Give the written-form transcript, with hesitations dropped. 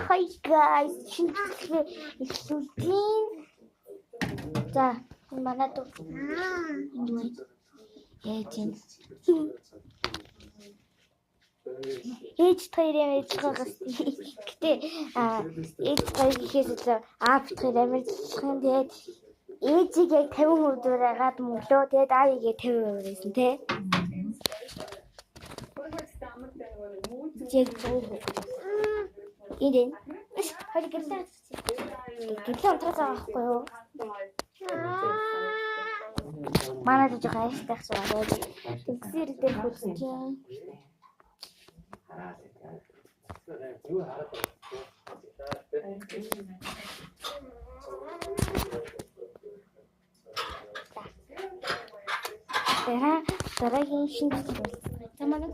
Hi guys, шинэ эхлүүлtiin. За, манай дүү. Ээж хоёр ямарч байгаас. Гэтэ ээж хоёр гэхээс илүү бит хоёр ямарч юм тэгээд ээжийг яг 50% дураагаад мөглөө тэгээд аавыг 50% байсан тий. Жиг зөө. Идэн. Хали гэртээ. Гэтэл онцгой байхгүй юу? Манай дэж гайхдаг шээ. Тэгсэр дээр хүчтэй. Дараагийн шинэ. За манай